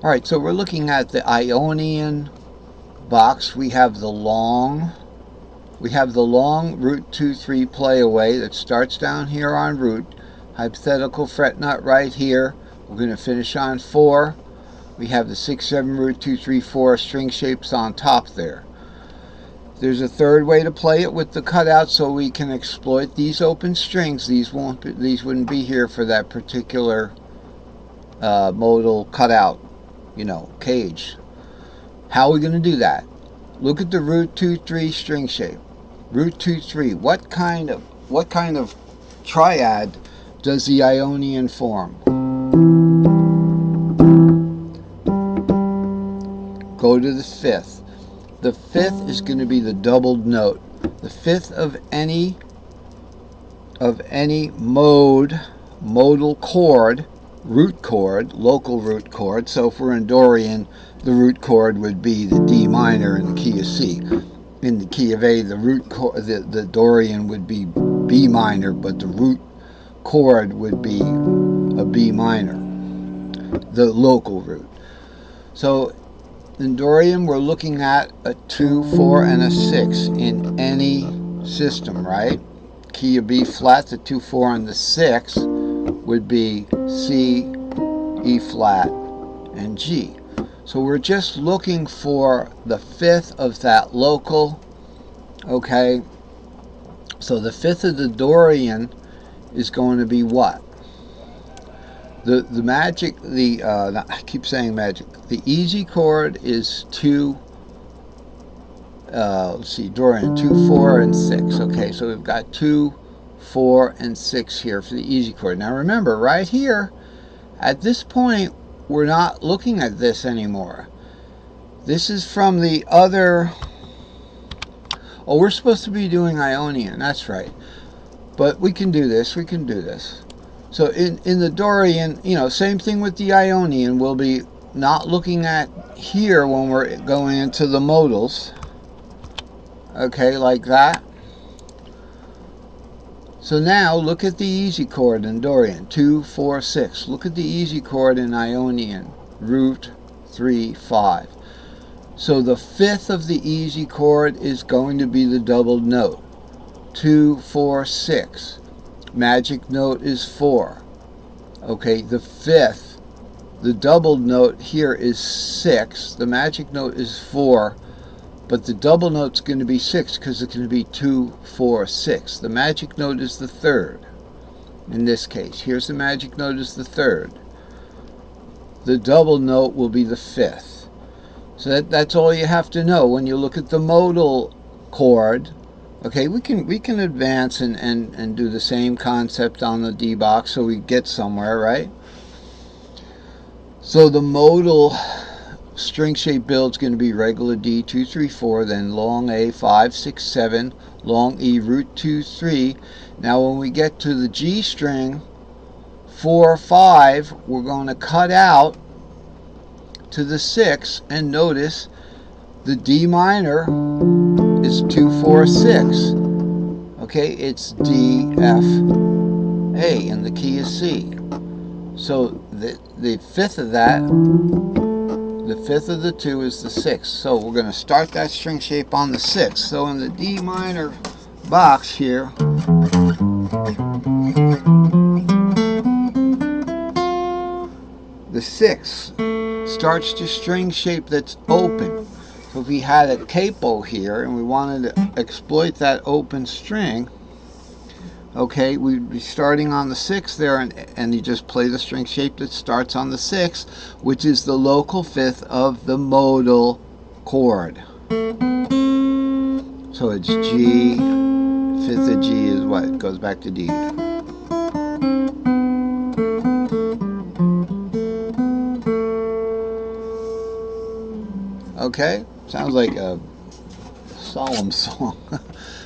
All right, so we're looking at the Ionian box. We have the long root 2-3 playaway that starts down here on root. Hypothetical fret nut right here. We're going to finish on 4. We have the 6-7 root 2-3-4 string shapes on top there. There's a third way to play it with the cutout, so we can exploit these open strings. These wouldn't be here for that particular modal cutout, cage. How are we going to do that? Look at the root 2-3 string shape. Root 2-3. What kind of triad does the Ionian form? Go to the fifth. The fifth is going to be the doubled note. The fifth of any modal chord, root chord, local root chord. So if we're in Dorian, the root chord would be the D minor in the key of C. In the key of A, the root chord, the Dorian would be B minor, but the root chord would be a B minor, the local root. So in Dorian, we're looking at a 2, 4, and a 6 in any system, right? Key of B flat, the 2, 4, and the 6 would be C, E flat, and G. So we're just looking for the fifth of that local, okay? So the fifth of the Dorian is going to be what? The magic, I keep saying magic. The easy chord is 2, let's see, Dorian, 2, 4, and 6. Okay, so we've got 2, 4, and 6 here for the easy chord. Now remember, right here, at this point, we're not looking at this anymore. This is from the other... Oh, we're supposed to be doing Ionian, that's right. But we can do this, So in the Dorian, same thing with the Ionian. We'll be not looking at here when we're going into the modals. Okay, like that. So now look at the easy chord in Dorian, 2, 4, 6. Look at the easy chord in Ionian, root 3, 5. So the fifth of the easy chord is going to be the doubled note, 2, 4, 6. Magic note is 4. Okay, the fifth, the doubled note here is 6. The magic note is 4. But the double note's going to be 6 because it's going to be 2, 4, 6. The magic note is the third in this case. Here's the magic note is the third. The double note will be the fifth. So that's all you have to know when you look at the modal chord. Okay, we can advance and do the same concept on the D box so we get somewhere, right? So the modal string shape build is going to be regular D 2, 3, 4, then long A 5, 6, 7, long E root 2, 3. Now when we get to the G string 4, 5, we're going to cut out to the 6 and notice the D minor is 2, 4, 6. Okay, it's D, F, A in the key of C. So the fifth of that, the fifth of the 2 is the 6th. So we're going to start that string shape on the 6th. So in the D minor box here, the 6th starts the string shape that's open. So if we had a capo here and we wanted to exploit that open string, okay, we'd be starting on the 6th there, and you just play the string shape that starts on the 6th, which is the local fifth of the modal chord. So it's G, fifth of G is what? It goes back to D. Okay, sounds like a solemn song.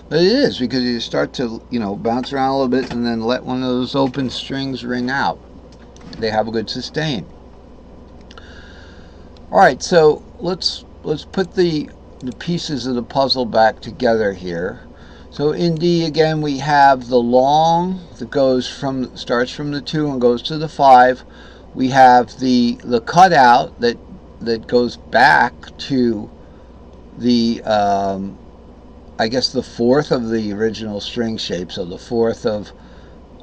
But it is, because you start to, bounce around a little bit and then let one of those open strings ring out. They have a good sustain. Alright, so let's put the pieces of the puzzle back together here. So in D again we have the long that starts from the 2 and goes to the 5. We have the cutout that that goes back to the I guess the fourth of the original string shape. So the fourth of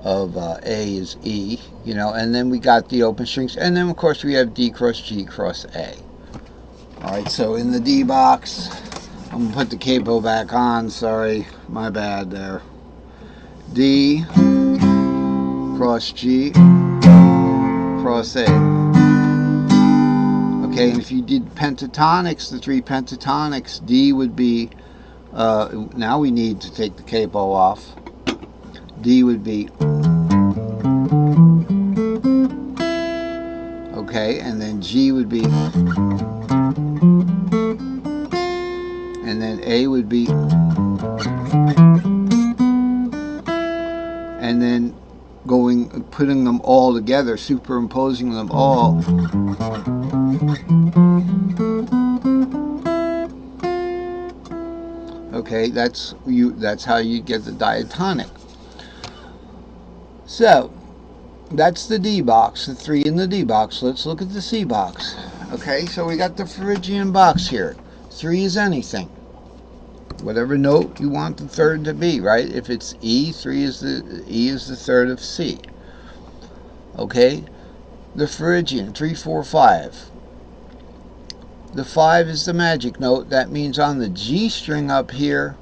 A is E, you know, and then we got the open strings, and then of course we have D cross G cross A. All right, so in the D box, I'm gonna put the capo back on. Sorry, my bad there. D cross G cross A. Okay, and if you did pentatonics, the three pentatonics, D would be, now we need to take the capo off. D would be, okay, and then G would be, and then A would be, and then putting them all together, superimposing them all. Okay, that's how you get the diatonic. So that's the D box, the three in the D box. Let's look at the C box. Okay, so we got the Phrygian box here. 3 is anything, whatever note you want the third to be, right? If it's E, E is the third of C. Okay, the Phrygian 3, 4, 5. The 5 is the magic note. That means on the G string up here,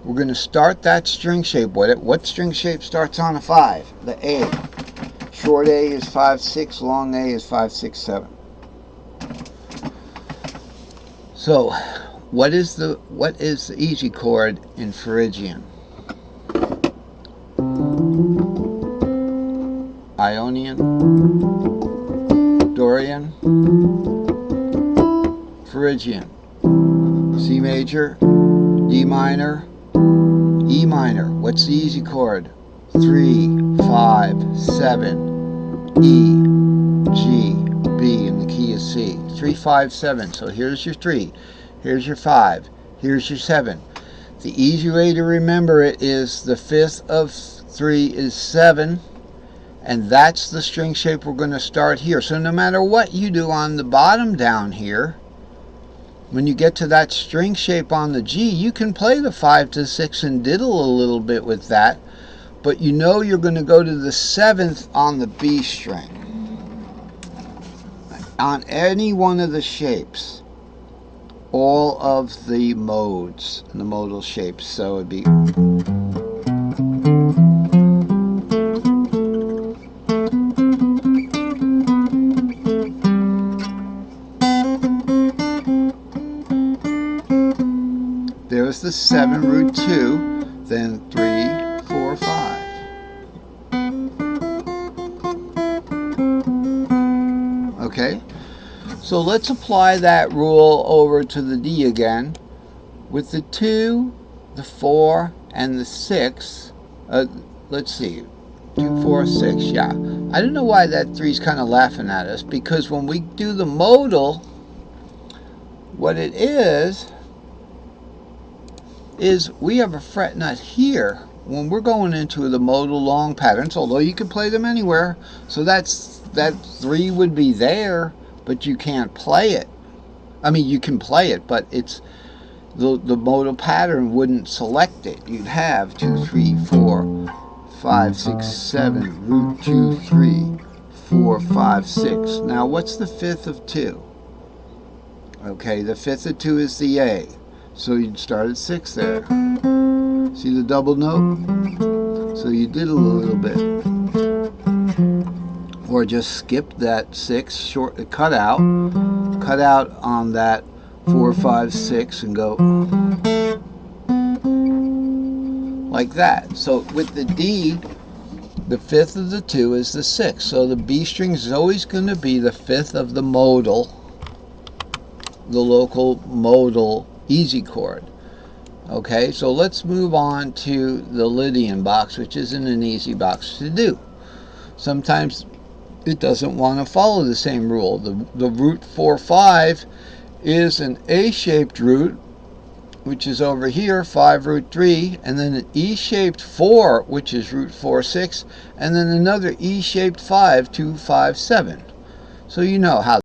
we're going to start that string shape. What string shape starts on a 5? The A. Short A is 5, 6. Long A is 5, 6, 7. So, what is the easy chord in Phrygian? Ionian, Dorian, Phrygian, C major, D minor, E minor. What's the easy chord? 3, 5, 7, E, G, B, and the key is C. 3, 5, 7. So here's your 3, here's your 5, here's your 7. The easy way to remember it is the fifth of 3 is 7, and that's the string shape we're going to start here. So no matter what you do on the bottom down here, when you get to that string shape on the G, you can play the 5 to 6 and diddle a little bit with that, but you know you're going to go to the 7th on the B string. On any one of the shapes, all of the modes, and the modal shapes, so it'd be there's the 7 root 2, then 3, 4, 5. Okay, so let's apply that rule over to the D again. With the 2, the 4, and the 6, let's see, 2, 4, 6, yeah. I don't know why that 3's kind of laughing at us, because when we do the modal, what it is we have a fret nut here when we're going into the modal long patterns, although you can play them anywhere. So that 3 would be there, but you can't play it. I mean, you can play it, but it's the modal pattern wouldn't select it. You'd have 2, 3, 4, 5, 6, 7, root 2, 3, 4, 5, 6. Now, what's the fifth of 2? Okay, the fifth of 2 is the A. So you'd start at 6 there. See the double note? So you diddle a little bit. Or just skip that 6, cut out on that 4, 5, 6 and go like that. So with the D, the fifth of the 2 is the 6. So the B string is always going to be the fifth of the modal, the local modal easy chord. Okay, so let's move on to the Lydian box, which isn't an easy box to do. Sometimes it doesn't want to follow the same rule. The root 4, 5 is an A-shaped root, which is over here, 5 root 3, and then an E-shaped 4, which is root 4, 6, and then another E-shaped 5, 2, 5, 7. So you know how